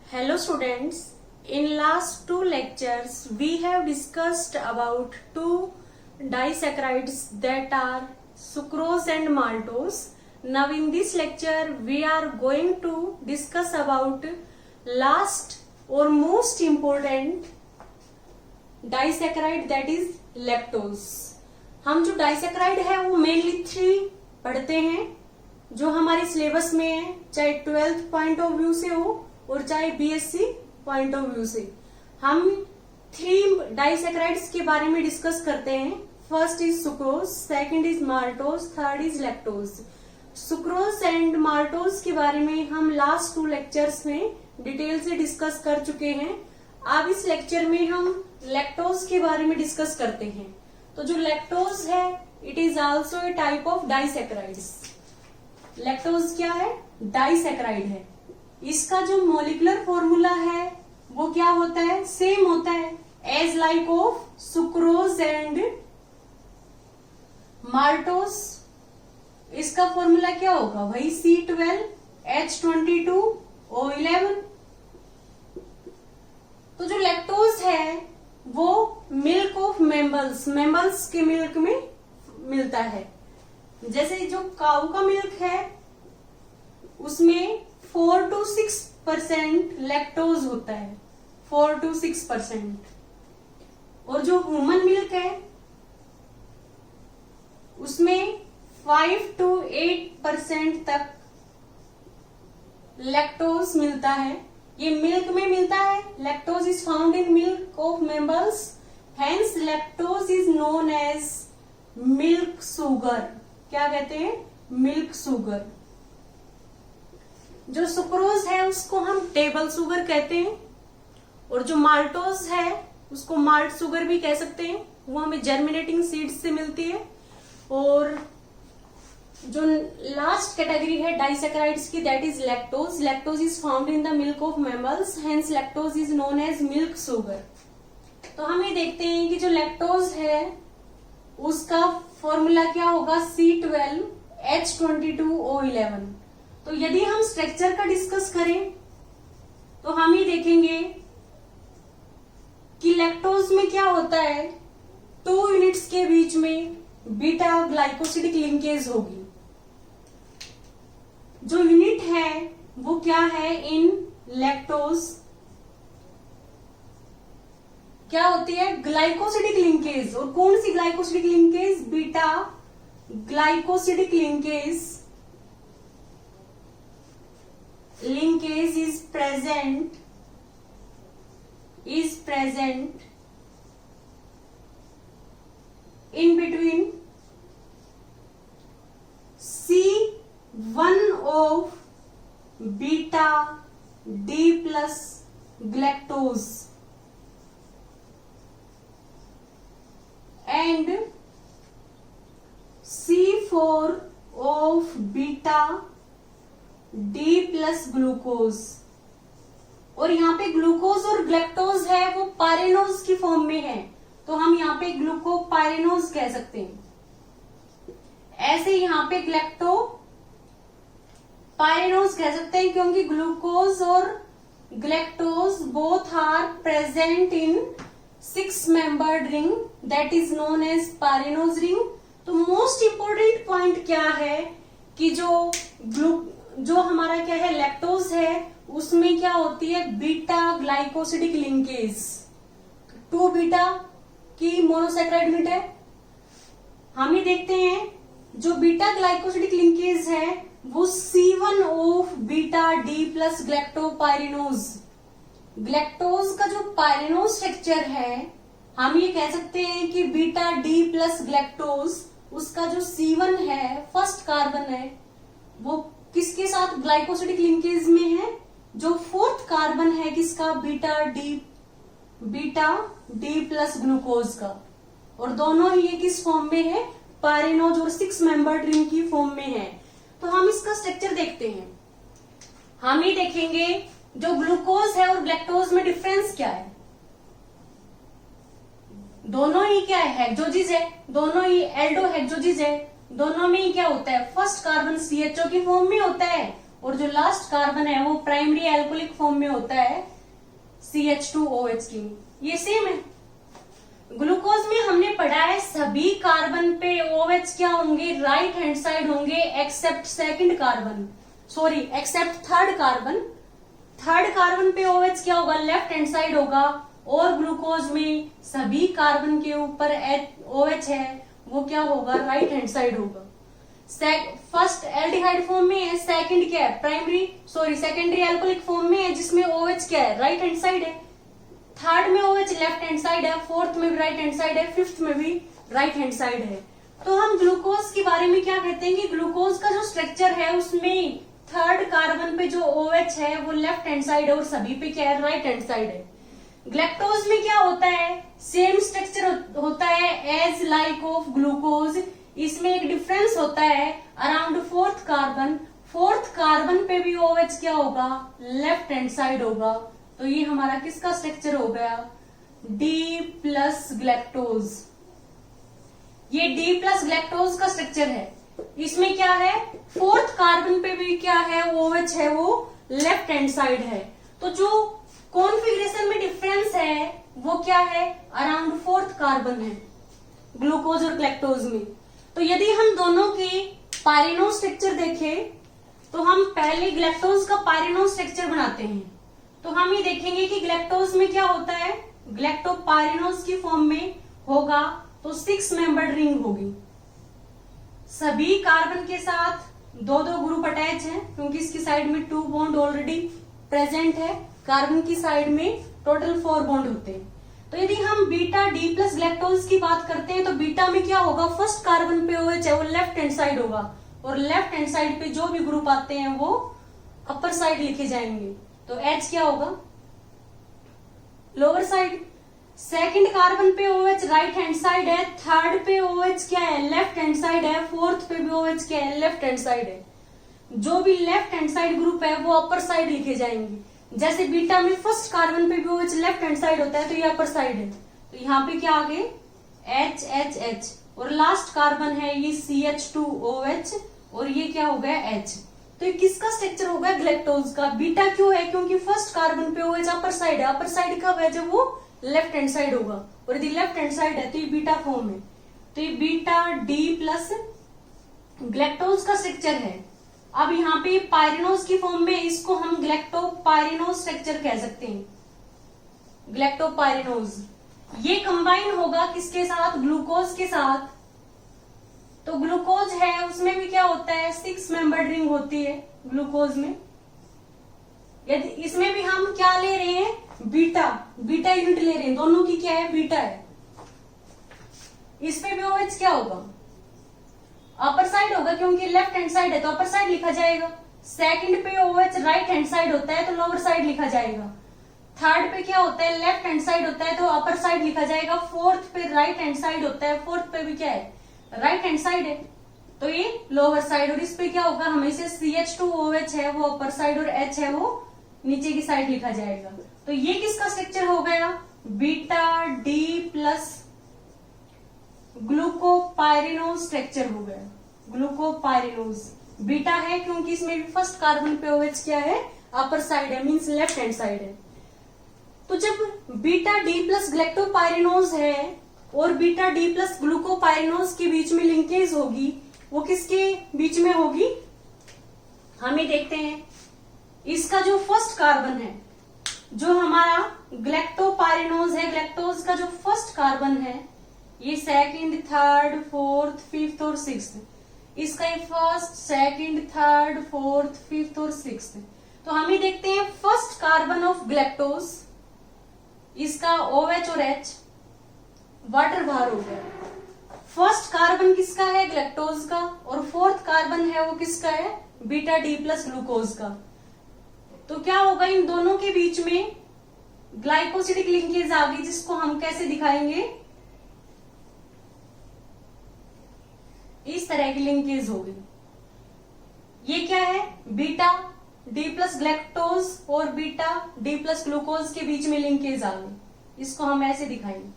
Hello students, in last two lectures we have discussed about two disaccharides that are sucrose and maltose. Now in this lecture we are going to discuss about last or most important disaccharide that is lactose. हम जो disaccharide है वो mainly 3 पढ़ते हैं जो हमारे syllabus में है, चाहे 12th पॉइंट ऑफ व्यू से हो और चाहे बीएससी पॉइंट ऑफ व्यू से। हम 3 डाइसैकेराइड्स के बारे में डिस्कस करते हैं। First is sucrose, second is maltose, third is lactose. Sucrose and maltose के बारे में हम लास्ट 2 लेक्चर्स में डिटेल से डिस्कस कर चुके हैं। अब इस लेक्चर में हम लैक्टोज के बारे में डिस्कस करते हैं। तो जो लैक्टोज है it is also a type of disaccharides. Lactose क्या है? डाइसैकेराइड है। इसका जो मॉलिक्यूलर फॉर्मूला है वो क्या होता है? सेम होता है as like of sucrose and maltose. इसका फॉर्मूला क्या होगा? वही C12H22O11। तो जो लैक्टोज है वो मिल्क ऑफ मेमल्स के मिल्क में मिलता है। जैसे जो काऊ का मिल्क है उसमें 4 to 6% लैक्टोज होता है, 4 to 6%। और जो ह्यूमन मिल्क है उसमें 5 to 8% तक लैक्टोज मिलता है। ये मिल्क में मिलता है। Lactose is found in milk of mammals, hence lactose is known as milk sugar. क्या कहते हैं? Milk sugar. जो सुक्रोज है उसको हम टेबल शुगर कहते हैं और जो माल्टोज है उसको माल्ट शुगर भी कह सकते हैं। वो हमें जर्मिनेटिंग सीड्स से मिलती है। और जो लास्ट कैटेगरी है डाइसैकेराइड्स की that is lactose. Lactose is found in the milk of mammals, hence lactose is known as milk sugar. तो हम ये देखते हैं कि जो लैक्टोज है उसका फॉर्मूला क्या होगा? C12H22O11। तो यदि हम स्ट्रक्चर का डिस्कस करें तो हम ये देखेंगे कि लैक्टोज में क्या होता है, 2 यूनिट्स के बीच में बीटा ग्लाइकोसिडिक लिंकेज होगी। जो यूनिट है वो क्या है इन लैक्टोज? क्या होती है? Glycosidic linkage. और कौन सी glycosidic linkage? Beta glycosidic linkage is present in between C1 of beta D plus galactose and C4 of beta D plus glucose. और यहाँ पे ग्लूकोज और ग्लैक्टोज है वो पायरेनोज की फॉर्म में है, तो हम यहाँ पे ग्लूकोपायरेनोज कह सकते हैं। ऐसे यहाँ पे ग्लैक्टो पायरेनोज कह सकते हैं क्योंकि ग्लूकोज और galactose both are present in 6 membered ring that is known as pyranose ring. तो मोस्ट इंपोर्टेंट पॉइंट क्या है कि जो हमारा क्या है लैक्टोज है उसमें क्या होती है? Beta glycosidic linkage. 2 बीटा की मोनोसैकेराइड यूनिट है। हम ये देखते हैं जो बीटा ग्लाइकोसिडिक लिंकेज है वो C1 of beta D plus galactopyranose. Galactose का जो पायरेनोज स्ट्रक्चर है हम ये कह सकते हैं कि बीटा डी प्लस ग्लैक्टोज उसका जो C1 है फर्स्ट कार्बन है वो किसके साथ ग्लाइकोसिडिक लिंकेज में है? जो 4th कार्बन है किसका? बीटा डी प्लस ग्लूकोज का। और दोनों ही ये किस फॉर्म में है? पायरेनोज और 6 मेंबर्ड रिंग की फॉर्म में है। तो हम इसका स्ट्रक्चर देखते हैं। हम ये देखेंगे जो ग्लूकोज है और ग्लैक्टोज में डिफरेंस क्या है। दोनों ही क्या है? हेक्सोजिस है। दोनों ही एल्डो हेक्सोजिस है। दोनों में ही क्या होता है? फर्स्ट कार्बन CHO की फॉर्म में होता है और जो लास्ट कार्बन है वो प्राइमरी एल्कोहलिक फॉर्म में होता है CH2OH3। ये सेम है। ग्लूकोज में हमने पढ़ा है सभी कार्बन पे OH क्या होंगे, राइट हैंड साइड होंगे, except second carbon, sorry except third carbon. Third carbon पे OH क्या होगा, लेफ्ट हैंड साइड होगा। और ग्लूकोज में सभी कार्बन के ऊपर OH है, वो क्या होगा, राइट हैंड साइड होगा। फर्स्ट एल्डिहाइड फॉर्म में है, सेकंड क्या है, सेकेंडरी एल्कोहलिक फॉर्म में है जिसमें OH क्या है, राइट हैंड साइड है। थर्ड में OH लेफ्ट हैंड साइड है, फोर्थ में भी राइट हैंड साइड है, फिफ्थ में भी राइट हैंड साइड है। तो हम ग्लूकोज के बारे में क्या कहते हैं कि ग्लूकोज का जो स्ट्रक्चर है उसमें थर्ड कार्बन पे जो OH है वो लेफ्ट हैंड साइड है और सभी पे क्या है, राइट हैंड साइड है। ग्लैक्टोज में क्या होता है, सेम स्ट्रक्चर होता है एज लाइक ऑफ ग्लूकोज। इसमें एक डिफरेंस होता है, अराउंड फोर्थ कार्बन पे भी OH क्या होगा, लेफ्ट हैंड साइड होगा। तो ये हमारा किसका स्ट्रक्चर हो गया, D प्लस ग्लैक्टोज। ये D प्लस ग्लैक्टोज का स्ट्रक्चर है। इसमें क्या है, फोर्थ कार्बन पे भी क्या है, OH है वो लेफ्ट हैंड साइड है। तो जो कॉन्फ़िगरेशन में डिफरेंस है वो क्या है, अराउंड फोर्थ कार्बन है ग्लूकोज और ग्लैक्टोज में। तो यदि हम दोनों के पायरेनो स्ट्रक्चर देखें तो हम पहले ग्लैक्टोज का पायरेनो स्ट्रक्चर बनाते हैं। तो हम ये देखेंगे कि ग्लैक्टोज में क्या होता है, ग्लैक्टोपायरेनोज की फॉर्म में होगा तो 6 मेंबर्ड रिंग होगी। सभी कार्बन के साथ दो दो ग्रुप अटैच हैं क्योंकि इसकी साइड में 2 बॉन्ड ऑलरेडी प्रेजेंट है, कार्बन की साइड में टोटल 4 बॉन्ड होते हैं। तो यदि हम बीटा D प्लस ग्लैक्टोज की बात करते हैं तो बीटा में क्या होगा, फर्स्ट कार्बन पे OH है वो लेफ्ट हैंड साइड होगा और लेफ्ट हैंड साइड पे जो भी ग्रुप आते हैं वो अपर साइड लिखे जाएंगे। तो H क्या होगा, लोअर साइड। सेकंड कार्बन पे OH राइट हैंड साइड है, थर्ड पे OH क्या है, लेफ्ट हैंड साइड है, फोर्थ पे भी OH क्या है, लेफ्ट हैंड साइड है। जो भी लेफ्ट हैंड साइड ग्रुप है वो अपर साइड लिखे जाएंगे। जैसे बीटा में फर्स्ट कार्बन पे भी OH लेफ्ट हैंड साइड होता है तो ये अपर साइड है। तो यहाँ पे क्या आ गए, H और लास्ट कार्बन है ये CH2OH और ये क्या हो गया H। तो ये किसका स्ट्रक्चर हो गया, ग्लैक्टोज का। बीटा क्यों है, क्योंकि फर्स्ट कार्बन पे OH अपर साइड है। अपर साइड कब है, जब वो लेफ्ट हैंड साइड होगा और यदि लेफ्ट हैंड साइड है तो ये बीटा फॉर्म है। तो ये बीटा D प्लस ग्लैक्टोज का स्ट्रक्चर है। अब यहाँ पे पायरेनोज की फॉर्म में इसको हम ग्लैक्टोपायरेनोज स्ट्रक्चर कह सकते हैं, ग्लैक्टोपायरेनोज। ये कंबाइन होगा किसके साथ, ग्लूकोज के साथ। तो ग्लूकोज है उसमें भी क्या होता है, 6 मेंबर्ड रिंग होती है ग्लूकोज में। यदि इसमें भी हम क्या ले रहे हैं, बीटा यूनिट ले रहे हैं, दोनों की क्या है, बीटा है। इस पे भी OH क्या होगा, अपर साइड होगा क्योंकि लेफ्ट हैंड साइड है तो अपर साइड लिखा जाएगा। सेकंड पे OH राइट हैंड साइड होता है तो लोअर साइड लिखा जाएगा। थर्ड पे क्या होता है, लेफ्ट हैंड साइड होता है तो अपर साइड लिखा जाएगा। फोर्थ पे राइट हैंड साइड होता है, फोर्थ पे भी क्या है, राइट हैंड साइड है तो ये लोअर साइड। और इस पे क्या होगा, हमेशा CH2OH है वो अपर साइड और H है वो नीचे की साइड लिखा जाएगा। तो ये किसका स्ट्रक्चर हो गया, beta D plus glucopyranose structure हो गया। ग्लूकोपायरेनोज बीटा है क्योंकि इसमें भी फर्स्ट कार्बन पे OH क्या है, अपर साइड है, मींस लेफ्ट हैंड साइड है। तो जब बीटा D प्लस ग्लैक्टोपायरेनोज है और बीटा D प्लस ग्लूकोपायरेनोज के बीच में लिंकेज होगी, वो किसके बीच में होगी, हमें देखते हैं। इसका जो फर्स्ट कार्बन है, जो हमारा ग्लैक्टोपायरेनोज है, ग्लैक्टोज का जो फर्स्ट कार्बन है, ये सेकंड, थर्ड, फोर्थ, फिफ्थ और सिक्स्थ। इसका ये first, second, third, fourth, fifth और सिक्स्थ। तो हम ही देखते हैं फर्स्ट कार्बन ऑफ ग्लैक्टोज, इसका OH और H वाटर बाहर हो गया। फर्स्ट कार्बन किसका है, ग्लैक्टोज का, और फोर्थ कार्बन है वो किसका है, बीटा D प्लस ग्लूकोज का। तो क्या होगा, इन दोनों के बीच में ग्लाइकोसिडिक लिंकेज आ गई, जिसको हम कैसे दिखाएंगे, इस तरह की लिंकेज होगी। ये क्या है, बीटा D प्लस ग्लैक्टोज और बीटा D प्लस ग्लूकोज के बीच में लिंकेज आ गई, इसको हम ऐसे दिखाएंगे।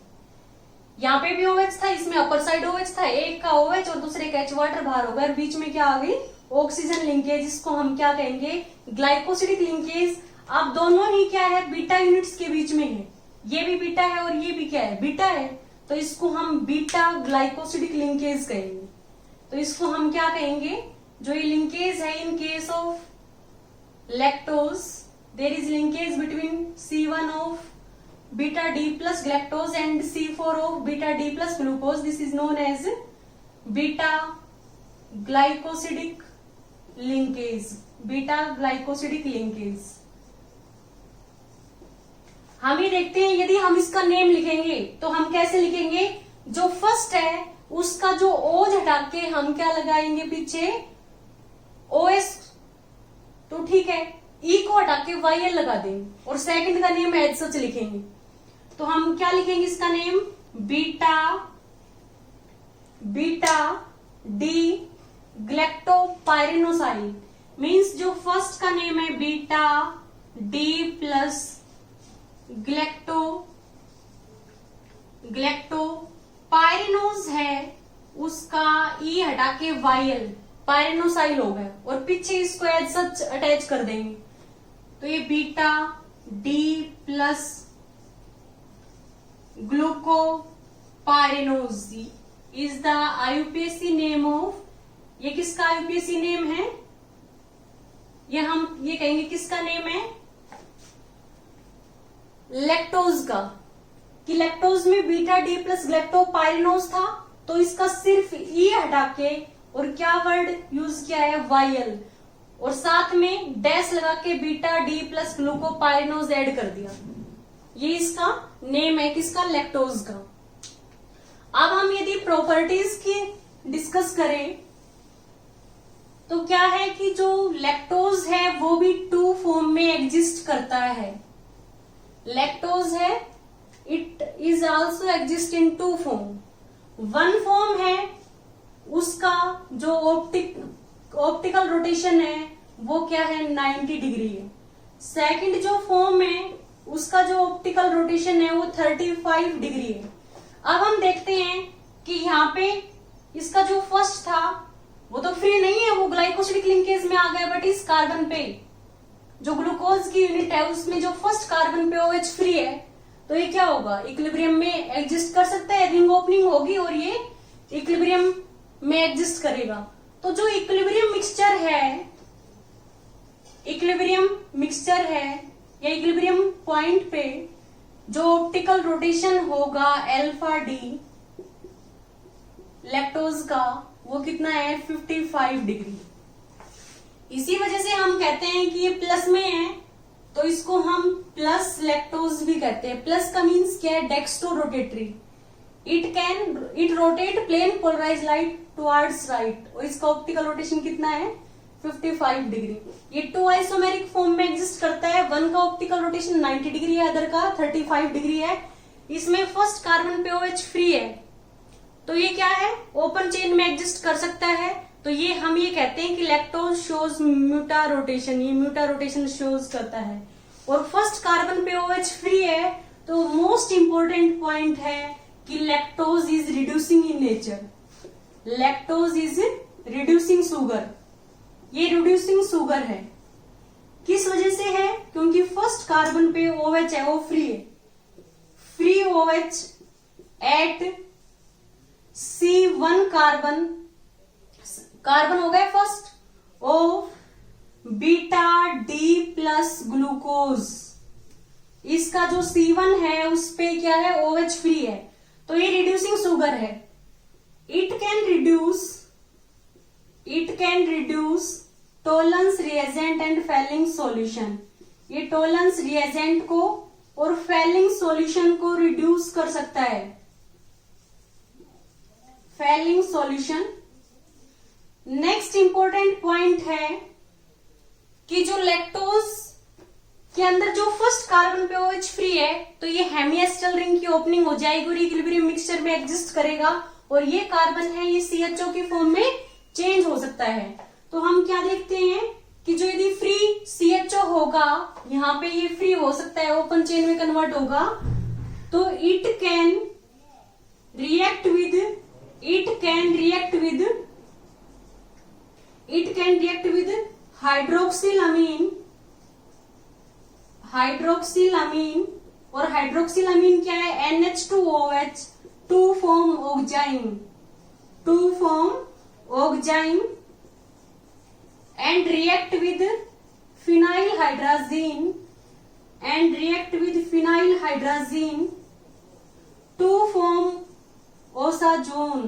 यहाँ पे भी OH था, इसमें अपर साइड OH था, एक का OH और दूसरे का H, वाटर बाहर हो गया और बीच में क्या आ गई, ऑक्सीजन लिंकेज, इसको हम क्या कहेंगे, ग्लाइकोसिडिक लिंकेज। अब दोनों ही क्या है, बीटा यूनिट्स के बीच में है, ये भी बीटा है और ये भी क्या है, बीटा है, तो इसको हम बीटा ग्लाइकोसिडिक लिंकेज कहेंगे। तो इसको हम क्या कहेंगे, जो ये लिंकेज है in case of lactose, there is linkage between C1 of beta D plus galactose and C4 of beta D plus glucose, this is known as beta glycosidic linkage, beta glycosidic linkage. हम ये देखते हैं, यदि हम इसका name लिखेंगे तो हम कैसे लिखेंगे, जो फर्स्ट है उसका जो ओज हटा के हम क्या लगाएंगे पीछे, OS, तो ठीक है, ई को हटा के YL लगा देंगे और सेकंड का नेम एज सच लिखेंगे। तो हम क्या लिखेंगे इसका नेम, बीटा डी ग्लैक्टोपाइरिनोसाइल, मीन्स जो फर्स्ट का नेम है बीटा डी प्लस ग्लैक्टोपाइरिनोज है, उसका ई हटा के YL पाइरिनोसाइल हो गया और पीछे इसको एज सच अटैच कर देंगे। तो ये beta D plus glucopyranose is the IUPAC name of, ये किसका IUPAC नेम है, ये हम ये कहेंगे किसका नेम है, लैक्टोज का, कि लैक्टोज में बीटा डी प्लस ग्लैक्टोपाइरिनोज था, तो इसका सिर्फ ई हटा के और क्या वर्ड यूज किया है, YL, और साथ में डैश लगा के बीटा डी प्लस ग्लूकोपाइरिनोज ऐड कर दिया। ये इसका नेम है किसका, लैक्टोज का। अब हम यदि प्रॉपर्टीज की डिस्कस करें तो क्या है कि जो लैक्टोज है वो भी 2 फॉर्म में एग्जिस्ट करता है। लैक्टोज है, it is also exist in 2 form. 1 form है उसका जो ऑप्टिकल रोटेशन है वो क्या है, 90 डिग्री है। सेकंड जो फॉर्म है उसका जो ऑप्टिकल रोटेशन है वो 35 डिग्री है। अब हम देखते हैं कि यहाँ पे इसका जो फर्स्ट था वो तो फ्री नहीं है, वो ग्लाइकोसिडिक लिंकेज में आ गया, बट इस कार्बन पे जो ग्लूकोज की यूनिट है उसमें जो फर्स्ट कार्बन पे OH फ्री है, तो ये क्या होगा, इक्विलिब्रियम में एग्जिस्ट कर सकता है, रिंग ओपनिंग होगी और ये इक्विलिब्रियम में एग्जिस्ट करेगा। तो जो इक्विलिब्रियम मिक्सचर है या इक्विलिब्रियम पॉइंट पे जो ऑप्टिकल रोटेशन होगा अल्फा डी लैक्टोज का, वो कितना है, 55 डिग्री। इसी वजह से हम कहते हैं कि ये प्लस में है, तो इसको हम प्लस लैक्टोज भी कहते हैं। प्लस का मीन्स क्या है, dextro rotatory, it rotate plane polarise light towards right, और इसका ऑप्टिकल रोटेशन कितना है, 55 डिग्री। ये 2 आइसोमेरिक फॉर्म में एग्जिस्ट करता है, 1 का ऑप्टिकल रोटेशन 90 डिग्री है, अदर का 35 डिग्री है। इसमें फर्स्ट कार्बन पे OH फ्री है, तो ये क्या है, ओपन चेन में एग्जिस्ट कर सकता है। तो ये हम ये कहते हैं कि लैक्टोज शोज म्यूटा रोटेशन, ये म्यूटा रोटेशन शोज करता है। और फर्स्ट कार्बन पे OH फ्री है, तो मोस्ट इंपोर्टेंट पॉइंट है कि lactose is reducing in nature, lactose is reducing sugar, ये रिड्यूसिंग शुगर है। किस वजह से है, क्योंकि फर्स्ट कार्बन पे OH है वो फ्री है, free OH eight C1 carbon हो गए first of beta D plus glucose, इसका जो C1 है उस पे क्या है, OH फ्री है, तो ये रिड्यूसिंग शुगर है। It can reduce Tollens reagent and Fehling solution, ये टोलेंस रिएजेंट को और फेलिंग सॉल्यूशन को रिड्यूस कर सकता है, Fehling solution. Next important point है कि जो लैक्टोज के अंदर जो फर्स्ट कार्बन पे OH फ्री है, तो ये हेमिएस्टल रिंग की ओपनिंग हो जाएगी और इक्विलिब्रियम मिक्सचर में एग्जिस्ट करेगा, और ये कार्बन है ये CHO की फॉर्म में चेंज हो सकता है। तो हम क्या देखते हैं कि जो यदि फ्री CHO होगा, यहाँ पे ये फ्री हो सकता है, ओपन चेन में कन्वर्ट होगा, तो it can react with it can react with hydroxylamine, hydroxylamine, और हाइड्रोक्सिलामीन क्या है, NH2OH, to form oxime, to form oxime, and react with phenyl hydrazine, and react with phenyl hydrazine to form osazone,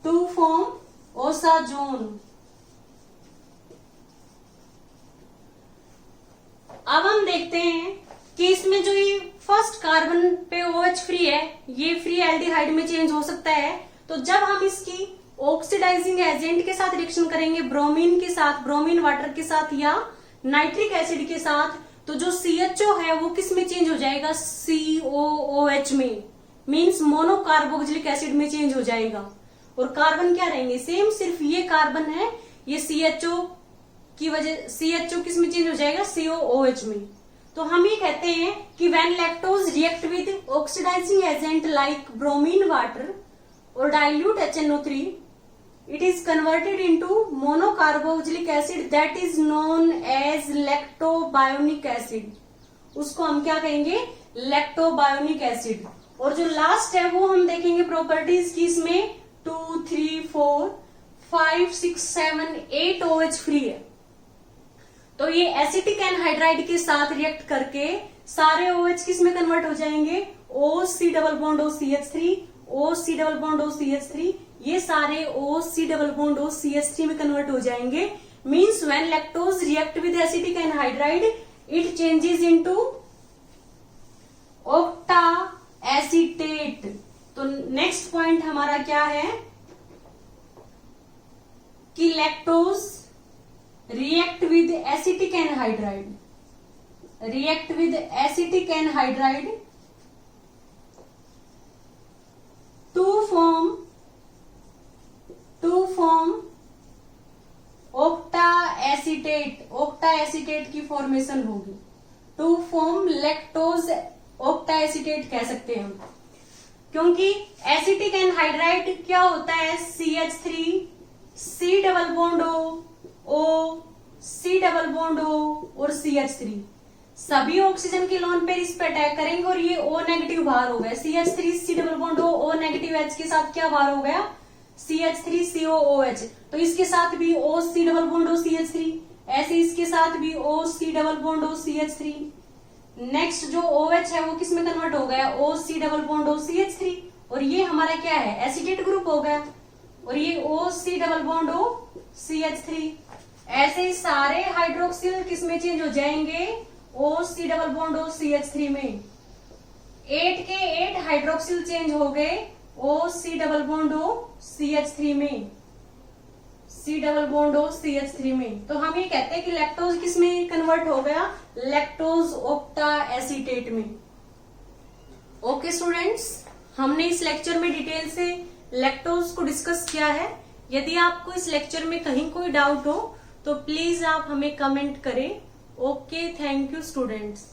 to form osazone. अब हम देखते हैं कि इसमें जो ये फर्स्ट कार्बन पे OH फ्री है, ये फ्री एल्डिहाइड में चेंज हो सकता है। तो जब हम इसकी ऑक्सीडाइजिंग एजेंट के साथ रिएक्शन करेंगे, ब्रोमीन के साथ, ब्रोमीन वाटर के साथ या नाइट्रिक एसिड के साथ, तो जो CHO है वो किस में चेंज हो जाएगा, COOH में, मीन्स मोनोकार्बोक्सिलिक एसिड में चेंज हो जाएगा। और कार्बन क्या रहेंगे, सेम, सिर्फ ये कार्बन है, ये CHO की वजह, CHO किस में चेंज हो जाएगा, COOH में। तो हम ये कहते हैं कि when lactose react with oxidising agent like bromine water और dilute HNO3, it is converted into monocarboxylic acid that is known as lactobionic acid। उसको हम क्या कहेंगे, लैक्टोबायोनिक एसिड। और जो लास्ट है वो हम देखेंगे प्रॉपर्टीज की, इसमें 2, 3, 4, 5, 6, 7, 8 OH फ्री है। तो ये एसिटिक एनहाइड्राइड के साथ रिएक्ट करके सारे OH किस में कन्वर्ट हो जाएंगे, OC double bond OCH3, OC double bond OCH3, ये सारे OC डबल बॉन्ड OCH3 में कन्वर्ट हो जाएंगे। Means when lactose react with acetic anhydride it changes into octa acetate. तो नेक्स्ट पॉइंट हमारा क्या है कि lactose react with acetic anhydride, react with acetic anhydride to form octa acetate, octa acetate की formation होगी, to form lactose octa acetate कह सकते हैं हम। क्योंकि एसिटिक एनहाइड्राइड क्या होता है, CH3, C double bond O, C double bond O और CH3, सभी ऑक्सीजन के लोन पेयर इस पे अटैक करेंगे और ये O नेगेटिव बाहर हो गया, CH3 C double bond O negative H के साथ क्या बाहर हो गया, CH3 COOH। तो इसके साथ भी OC डबल बॉन्ड OCH3, ऐसे इसके साथ भी OC double bond OCH3। Next जो OH है वो किस में कन्वर्ट हो गया, OC डबल बॉन्ड OCH3, और ये हमारा क्या है, एसिटेट ग्रुप हो गया, और ये OC डबल बॉन्ड OCH3। ऐसे ही सारे हाइड्रोक्सिल किस में चेंज हो जाएंगे, OC डबल बॉन्ड OCH3 में। 8 के 8 हाइड्रोक्सिल चेंज हो गए OC डबल बॉन्ड OCH3 में, C डबल बॉन्ड OCH3 में। तो हम ये कहते हैं कि लैक्टोज किस में कन्वर्ट हो गया, लैक्टोज ऑक्टा एसीटेट में। ओके स्टूडेंट्स, हमने इस लेक्चर में डिटेल से लैक्टोज को डिस्कस किया है। यदि आपको इस लेक्चर में कहीं कोई डाउट हो तो प्लीज आप हमें कमेंट करें। Okay, thank you students.